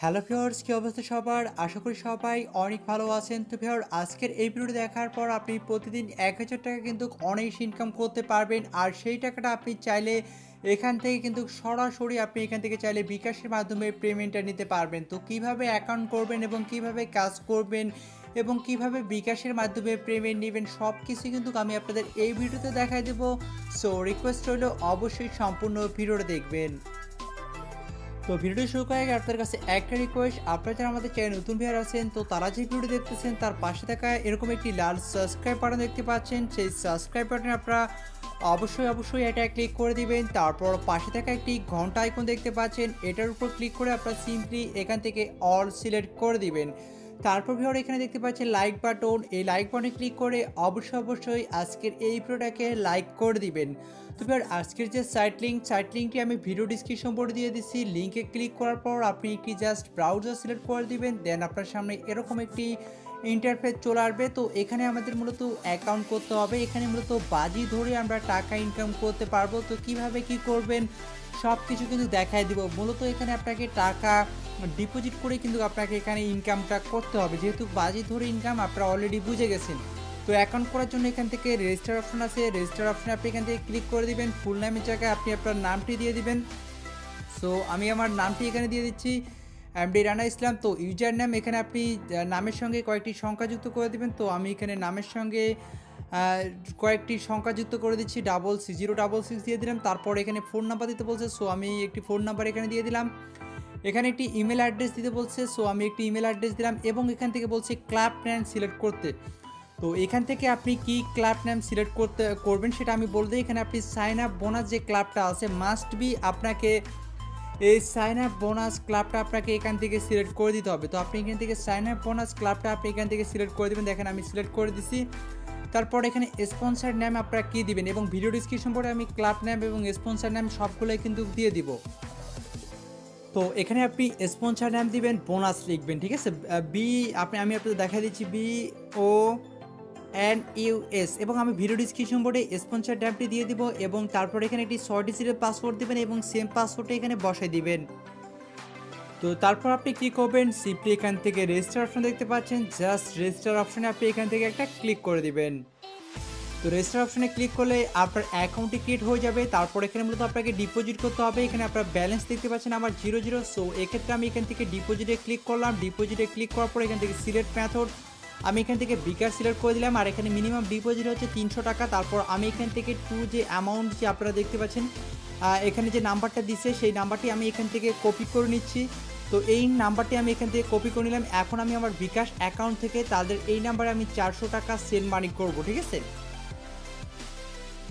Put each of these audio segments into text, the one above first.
Hello viewers, কি অবস্থা সবার? আশা করি সবাই অনেক ভালো আছেন। তো ভিউয়ার আজকের এই ভিডিওটি দেখার পর আপনি প্রতিদিন ১,০০০ টাকা কিন্তু অনায়াসে ইনকাম করতে পারবেন। আর সেই টাকাটা আপনি চাইলে এখান থেকে কিন্তু সরাসরি আপনি এখান থেকে চাইলে বিকাশের মাধ্যমে পেমেন্টটা নিতে পারবেন। তো কিভাবে অ্যাকাউন্ট করবেন এবং কিভাবে কাজ করবেন এবং কিভাবে বিকাশের মাধ্যমে পেমেন্ট নেবেন সব কিছুই কিন্তু আমি আপনাদের এই ভিডিওতে দেখাই দেবো। সো রিকোয়েস্ট রইলো অবশ্যই সম্পূর্ণ ভিডিওটা দেখবেন। তো ভিডিওটি শুরু করার আগে আপনাদের কাছে একটা রিকোয়েস্ট, আপনারা যারা আমাদের চ্যানেল নতুন ভিউয়ার আছেন তো তারা যে ভিডিওটি দেখতেছেন তার পাশে থাকা এরকম একটি লাল সাবস্ক্রাইব বাটন দেখতে পাচ্ছেন, সেই সাবস্ক্রাইব বাটনে আপনারা অবশ্যই এটা ক্লিক করে দিবেন। তারপর পাশে থাকা একটি ঘন্টা আইকন দেখতে পাচ্ছেন, এটার উপর ক্লিক করে আপনারা সিম্পলি এখান থেকে অল সিলেক্ট করে দিবেন। তারপর ভিডিওর এখানে দেখতে পাচ্ছেন লাইক বাটন, এই লাইক বাটনে ক্লিক করে অবশ্যই আজকের এই ভিডিওটাকে লাইক করে দিবেন। তো এবার আজকের যে সাইট লিঙ্কটি আমি ভিডিও ডিসক্রিপশন বোর্ডে দিয়ে দিচ্ছি। লিঙ্কে ক্লিক করার পর আপনি একটি জাস্ট ব্রাউজার সিলেক্ট করে দিবেন, দেন আপনার সামনে এরকম একটি ইন্টারফেস চলে আসবে। তো এখানে আমাদের মূলত অ্যাকাউন্ট করতে হবে, এখানে মূলত বাজি ধরে আমরা টাকা ইনকাম করতে পারবো। তো কিভাবে কি করবেন সব কিছু কিন্তু দেখাই দিব। মূলত এখানে আপনাকে টাকা ডিপোজিট করে কিন্তু আপনাকে এখানে ইনকামটা করতে হবে, যেহেতু বাজি ধরে ইনকাম আপনারা অলরেডি বুঝে গেছেন। তো অ্যাকাউন্ট করার জন্য এখান থেকে রেজিস্টার অপশন আছে, রেজিস্টার অপশনে আপনি এখান থেকে ক্লিক করে দিবেন। ফুল নামের জায়গায় আপনি আপনার নামটি দিয়ে দিবেন। সো আমি আমার নামটি এখানে দিয়ে দিচ্ছি এমডি রানা ইসলাম। তো ইউজার নেম এখানে আপনি নামের সঙ্গে কয়েকটি সংখ্যা যুক্ত করে দিবেন। তো আমি এখানে নামের সঙ্গে কয়েকটি সংখ্যা যুক্ত করে দিচ্ছি, 066 দিয়ে দিলাম। তারপর এখানে ফোন নাম্বার দিতে বলছে, সো আমি একটি ফোন নাম্বার এখানে দিয়ে দিলাম। এখানে একটি ইমেল অ্যাড্রেস দিতে বলছে, সো আমি একটি ইমেল অ্যাড্রেস দিলাম এবং এখান থেকে বলছে ক্লাব নেম সিলেক্ট করতে। তো এখান থেকে আপনি কি ক্লাব নেম সিলেক্ট করবেন সেটা আমি বলতে, এখানে আপনি সাইন আপ বোনাস যে ক্লাবটা আছে মাস্ট বি আপনাকে এই সাইন আপ বোনাস ক্লাবটা আপনাকে এখান থেকে সিলেক্ট করে দিতে হবে। তো আপনি এখান থেকে সাইন আপ বোনাস ক্লাবটা আপনি এখান থেকে সিলেক্ট করে দেবেন। দেখেন আমি সিলেক্ট করে দিছি। তারপর এখানে স্পন্সর নেম আপনারা কী দিবেন এবং ভিডিও ডিসক্রিপশন বোর্ডে আমি ক্লাব নেম এবং স্পন্সর নেম সবগুলোই কিন্তু দিয়ে দিব। তো এখানে আপনি স্পন্সর নেম দিবেন, বোনাস লিখবেন, ঠিক আছে। আমি আপনাদের দেখা দিচ্ছি BONUS এবং আমি ভিডিও ডিসক্রিপশন বোর্ডে স্পন্সর নেমটি দিয়ে দিব এবং তারপর এখানে একটি 6 ডিজিটের পাসওয়ার্ড দিবেন এবং সেম পাসওয়ার্ডটা এখানে বসাই দিবেন। তো তারপর আপনি কী করবেন, সিম্পলি এখান থেকে রেজিস্টার অপশন দেখতে পাচ্ছেন, জাস্ট রেজিস্টার অপশনে আপনি এখান থেকে একটা ক্লিক করে দিবেন। তো রেজিস্টার অপশনে ক্লিক করলে আপনার অ্যাকাউন্টটি ক্রিয়েট হয়ে যাবে। তারপর এখানে মূলত আপনাকে ডিপোজিট করতে হবে। এখানে আপনার ব্যালেন্স দেখতে পাচ্ছেন আমার 0 সো এক্ষেত্রে আমি এখান থেকে ডিপোজিটে ক্লিক করলাম। ডিপোজিটে ক্লিক করার পর এখান থেকে সিলেক্ট মেথড আমি এখান থেকে বিকাশ সিলেক্ট করে দিলাম। আর এখানে মিনিমাম ডিপোজিট হচ্ছে 300 টাকা। তারপর আমি এখান থেকে যে অ্যামাউন্ট যে আপনারা দেখতে পাচ্ছেন এখানে যে নাম্বারটা দিচ্ছে সেই নাম্বারটি আমি এখান থেকে কপি করে নিচ্ছি। তো এই নাম্বারটি আমি এখান থেকে কপি করে নিলাম। এখন আমি আমার বিকাশ অ্যাকাউন্ট থেকে তাদের এই নাম্বারে আমি 400 টাকা সেন্ড মানি করবো, ঠিক আছে।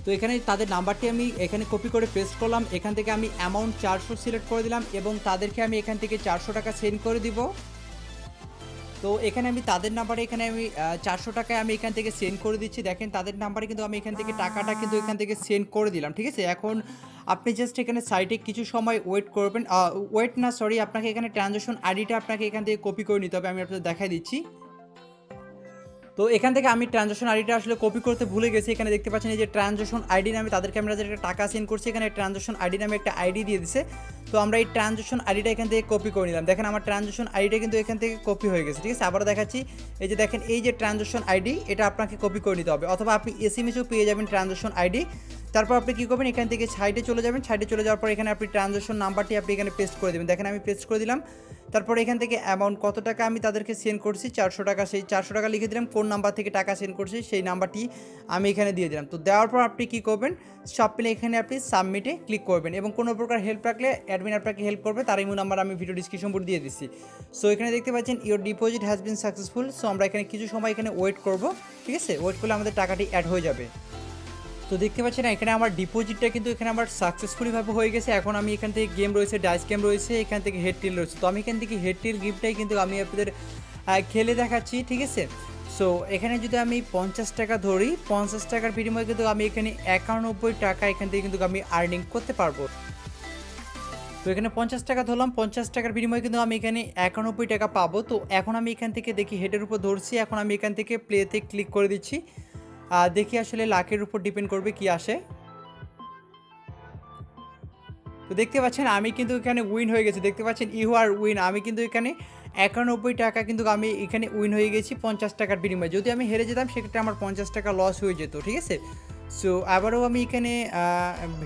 তো এখানে তাদের নাম্বারটি আমি এখানে কপি করে পেস্ট করলাম। এখান থেকে আমি অ্যামাউন্ট 400 সিলেক্ট করে দিলাম এবং তাদেরকে আমি এখান থেকে 400 টাকা সেন্ড করে দিব। তো এখানে আমি তাদের নাম্বারে এখানে আমি 400 টাকায় আমি এখান থেকে সেন্ড করে দিচ্ছি। দেখেন তাদের নাম্বারে কিন্তু আমি এখান থেকে টাকাটা কিন্তু এখান থেকে সেন্ড করে দিলাম, ঠিক আছে। এখন আপনি জাস্ট এখানে সাইটে কিছু সময় ওয়েট করবেন, আপনাকে এখানে ট্রানজ্যাকশন আইডিটা আপনাকে এখান থেকে কপি করে নিতে হবে। আমি আপনাদের দেখাই দিচ্ছি। তো এখান থেকে আমি ট্রানজ্যাকশন আইডিটা আসলে কপি করতে ভুলে গেছি। এখানে দেখতে পাচ্ছেন এই যে ট্রানজ্যাকশন আইডি নামে তাদেরকে আমরা যেটা টাকা সেন্ড করছি, এখানে ট্রানজ্যাকশন আইডি নামে একটা আইডি দিয়ে দিছে। তো আমরা এই ট্রানজ্যাকশন আইডিটা এখান থেকে কপি করে নিলাম। দেখেন আমার ট্রানজ্যাকশন আইডিটা কিন্তু এখান থেকে কপি হয়ে গেছে, ঠিক আছে। আবার দেখাচ্ছি, এই যে দেখেন এই যে ট্রানজ্যাকশন আইডি এটা আপনাকে কপি করে নিতে হবে, অথবা আপনি এসএমএসও পেয়ে যাবেন ট্রানজ্যাকশন আইডি। তারপর আপনি কী করবেন, এখান থেকে সাইডে চলে যাবেন। সাইডে চলে যাওয়ার পর এখানে আপনি ট্রানজ্যাকশন নাম্বারটি আপনি এখানে পেস্ট করে দেবেন। দেখেন আমি পেস্ট করে দিলাম। তারপর এখান থেকে অ্যামাউন্ট কত টাকা আমি তাদেরকে সেন্ড করছি 400 টাকা, সেই 400 টাকা লিখে দিলাম। কোন নাম্বার থেকে টাকা সেন্ড করছি সেই নাম্বারটি আমি এখানে দিয়ে দিলাম। তো দেওয়ার পর আপনি কী করবেন, সব পেলে এখানে আপনি সাবমিটে ক্লিক করবেন এবং কোনো প্রকার হেল্প রাখলে অ্যাডমিন আপনাকে হেল্প করবে, তার ইমো নাম্বার আমি ভিডিও ডিসক্রিপশন বোর্ডে দিয়ে দিচ্ছি। সো এখানে দেখতে পাচ্ছেন your deposit has been successful. So আমরা এখানে কিছু সময় এখানে ওয়েট করব, ঠিক আছে। ওয়েট করলে আমাদের টাকাটি অ্যাড হয়ে যাবে। তো দেখতে পাচ্ছেন এখানে আমার ডিপোজিটটা কিন্তু এখানে আমার সাকসেসফুলিভাবে হয়ে গেছে। এখন আমি এখান থেকে গেম রয়েছে, ডাইস গেম রয়েছে, এখান থেকে হেড টিল রয়েছে। তো আমি এখান থেকে হেড টিল গেমটাই কিন্তু আমি আপনাদের খেলে দেখাচ্ছি, ঠিক আছে। সো এখানে যদি আমি 50 টাকা ধরি, 50 টাকার বিনিময়ে কিন্তু আমি এখানে 91 টাকা এখান থেকে কিন্তু আমি আর্নিং করতে পারবো। তো এখানে 50 টাকা ধরলাম, 50 টাকার বিনিময়ে কিন্তু আমি এখানে 91 টাকা পাবো। তো এখন আমি এখান থেকে দেখি হেডের উপর ধরছি, এখন আমি এখান থেকে প্লেতে ক্লিক করে দিচ্ছি। দেখি আসলে লাখের উপর ডিপেন্ড করবে কি আসে। তো দেখতে পাচ্ছেন আমি কিন্তু এখানে উইন হয়ে গেছি, দেখতে পাচ্ছেন ইউ আর উইন। আমি কিন্তু এখানে 91 টাকা কিন্তু আমি এখানে উইন হয়ে গেছি 50 টাকার বিনিময়ে। যদি আমি হেরে যেতাম সেক্ষেত্রে আমার 50 টাকা লস হয়ে যেত, ঠিক আছে। সো আবারও আমি এখানে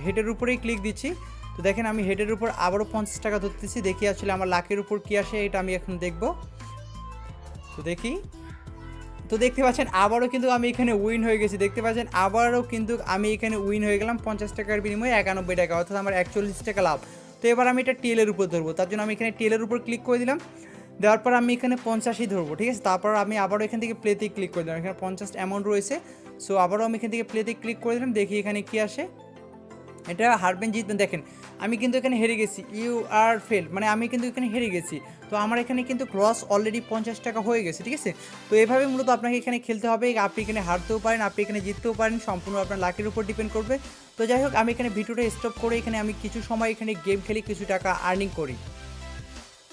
হেডের উপরেই ক্লিক দিচ্ছি। তো দেখেন আমি হেডের উপর আবারও 50 টাকা ধরতেছি, দেখি আসলে আমার লাকের উপর কী আসে, এটা আমি এখন দেখব। তো দেখি, তো দেখতে পাচ্ছেন আবারও কিন্তু আমি এখানে উইন হয়ে গেছি, দেখতে পাচ্ছেন আবারও কিন্তু আমি এখানে উইন হয়ে গেলাম 50 টাকার বিনিময়ে 91 টাকা, অর্থাৎ আমার 41 টাকা লাভ। তো এবার আমি এটা টেলের উপর ধরবো, তার জন্য আমি এখানে টেলের উপর ক্লিক করে দিলাম। দেওয়ার পর আমি এখানে 50ই ধরবো, ঠিক আছে। তারপর আমি আবারও এখান থেকে প্লেতে ক্লিক করে দিলাম, এখানে 50 অ্যামাউন্ট রয়েছে। সো আবারও আমি এখান থেকে প্লেতে ক্লিক করে দিলাম, দেখি এখানে কী আসে। এটা হারবেন জিতবেন, দেখেন আমি কিন্তু এখানে হেরে গেছি, ইউ আর ফেল, মানে আমি কিন্তু এখানে হেরে গেছি। তো আমার এখানে কিন্তু ক্রস অলরেডি 50 টাকা হয়ে গেছে, ঠিক আছে। তো এভাবে মূলত আপনাকে এখানে খেলতে হবে, আপনি এখানে হারতেও পারেন, আপনি এখানে জিততেও পারেন, সম্পূর্ণ আপনার লাকের উপর ডিপেন্ড করবে। তো যাই হোক, আমি এখানে ভিডিওটা স্টপ করে এখানে আমি কিছু সময় এখানে গেম খেলি, কিছু টাকা আর্নিং করি।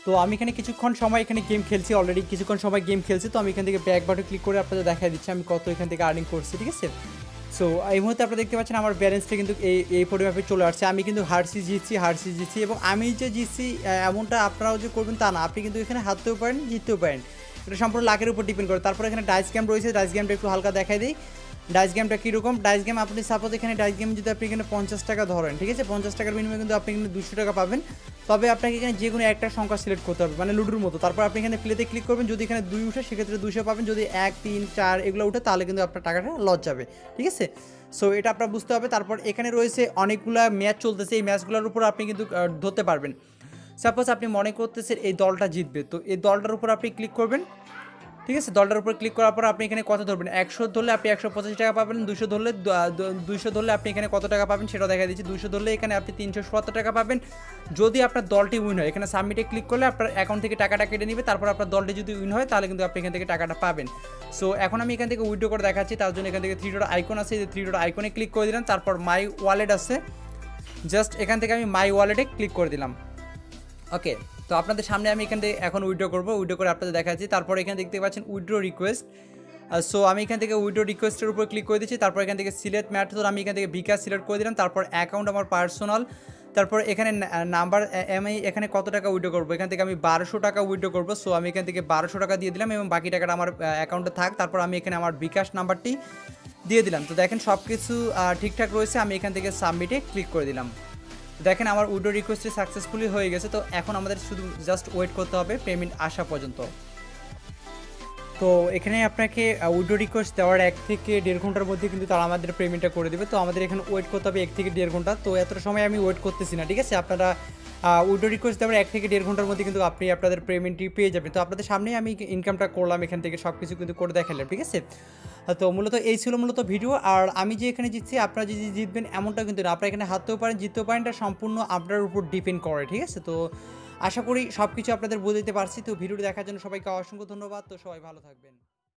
তো আমি এখানে কিছুক্ষণ সময় এখানে গেম খেলছি, অলরেডি কিছুক্ষণ সময় গেম খেলছি। তো আমি এখান থেকে ব্যাক বাটন ক্লিক করে আপনাদের দেখাই দিচ্ছি আমি কত এখান থেকে আর্নিং করছি, ঠিক আছে। সো এই মুহূর্তে আপনারা দেখতে পাচ্ছেন আমার ব্যালেন্সটা কিন্তু এই পরিমাপে চলে আসছে। আমি কিন্তু হারছি জিতছি এবং আমি যে জিতছি এমনটা আপনারাও যে করবেন তা না, আপনি কিন্তু এখানে হারতেও পারেন, জিততেও পারেন, এটা সম্পূর্ণ লাকের উপর ডিপেন্ড করে। তারপর এখানে ডাইস গেম রয়েছে, ডাইস গেমটা একটু হালকা দেখাই দিই। ডাইস গেমটা কীরকম, ডাইস গেম আপনি সাপোজ এখানে ডাইস গেম যদি আপনি এখানে 50 টাকা ধরেন, ঠিক আছে, 50 টাকার বিনিময়ে কিন্তু আপনি এখানে 200 টাকা পাবেন। তবে আপনাকে এখানে যে কোনো একটা সংখ্যা সিলেক্ট করতে হবে, মানে লুডুর মতো। তারপর আপনি এখানে প্লেতে ক্লিক করবেন, যদি এখানে 2 উঠে সেক্ষেত্রে 200 পাবেন, যদি 1, 3, 4 এগুলো উঠে তাহলে কিন্তু আপনার টাকাটা লস যাবে, ঠিক আছে। সো এটা আপনার বুঝতে হবে। তারপর এখানে রয়েছে অনেকগুলো ম্যাচ চলতেছে, এই ম্যাচগুলোর উপর আপনি কিন্তু ধরতে পারবেন। সাপোজ আপনি মনে করতেছেন এই দলটা জিতবে, তো এই দলটার উপর আপনি ক্লিক করবেন, ঠিক আছে। দলটার উপর ক্লিক করার পর আপনি এখানে কত ধরবেন, 100 ধরলে আপনি 185 টাকা পাবেন, 200 ধরলে 200 ধরলে আপনি এখানে কত টাকা পাবেন সেটা দেখা দিচ্ছি। 200 ধরলে এখানে আপনি 370 টাকা পাবেন যদি আপনার দলটি উইন হয়। এখানে সাবমিটে ক্লিক করলে আপনার অ্যাকাউন্ট থেকে টাকাটা কেটে নেবে, তারপর আপনার দলটি যদি উইন হয় তাহলে কিন্তু আপনি এখান থেকে টাকাটা পাবেন। সো এখন আমি এখান থেকে উইথড্র করে দেখাচ্ছি, তার জন্য এখান থেকে 3 ডট আইকন আছে, এই 3 ডট আইকনে ক্লিক করে দিলাম। তারপর মাই ওয়ালেট আছে, জাস্ট এখান থেকে আমি মাই ওয়ালেটে ক্লিক করে দিলাম। ওকে, তো আপনাদের সামনে আমি এখান থেকে এখন উইথড্র করবো, উইথড্র করে আপনাদের দেখাচ্ছি। তারপর এখানে দেখতে পাচ্ছেন উইথড্র রিকোয়েস্ট। সো আমি এখান থেকে উইথড্র রিকোয়েস্টের উপর ক্লিক করে দিচ্ছি। তারপর এখান থেকে সিলেক্ট ম্যাথড, আমি এখান থেকে বিকাশ সিলেক্ট করে দিলাম। তারপর অ্যাকাউন্ট আমার পার্সোনাল, তারপর এখানে নাম্বার, আমি এখানে কত টাকা উইথড্র করবো, এখান থেকে আমি 1200 টাকা উইথড্র করবো। সো আমি এখান থেকে 1200 টাকা দিয়ে দিলাম এবং বাকি টাকাটা আমার অ্যাকাউন্টে থাক। তারপর আমি এখানে আমার বিকাশ নাম্বারটি দিয়ে দিলাম। তো দেখেন সব কিছু ঠিকঠাক রয়েছে, আমি এখান থেকে সাবমিটে ক্লিক করে দিলাম। দেখেন আমার উইথড্র রিকোয়েস্টটি সাকসেসফুলি হয়ে গেছে। তো এখন আমাদের শুধু জাস্ট ওয়েট করতে হবে পেমেন্ট আসা পর্যন্ত। তো এখানে আপনাকে উইথড্র রিকোয়েস্ট দেওয়ার 1 থেকে 1.5 ঘন্টার মধ্যে কিন্তু তারা আমাদের পেমেন্টটা করে দেবে। তো আমাদের এখানে ওয়েট করতে হবে 1 থেকে 1.5 ঘন্টা। তো এত সময় আমি ওয়েট করতেছি না, ঠিক আছে। আপনারা উইথড্র রিকোয়েস্ট দেওয়ার 1 থেকে 1.5 ঘন্টার মধ্যে কিন্তু আপনি আপনাদের পেমেন্টটি পেয়ে যাবেন। তো আপনাদের সামনেই আমি ইনকামটা করলাম, এখান থেকে সব কিছু কিন্তু করে দেখালাম, ঠিক আছে। তো মূলত এই ছিল মূলত ভিডিও। আর আমি যে এখানে জিতছি, আপনারা যদি জিতবেন এমনটা কিন্তু না, আপনারা এখানে হারতেও পারেন, জিততেও পারেন, এটা সম্পূর্ণ আপনার উপর ডিপেন্ড করে, ঠিক আছে। তো আশা করি সব কিছু আপনাদের বুঝতে পারছি। তো ভিডিওটি দেখার জন্য সবাইকে অসংখ্য ধন্যবাদ। তো সবাই ভালো থাকবেন।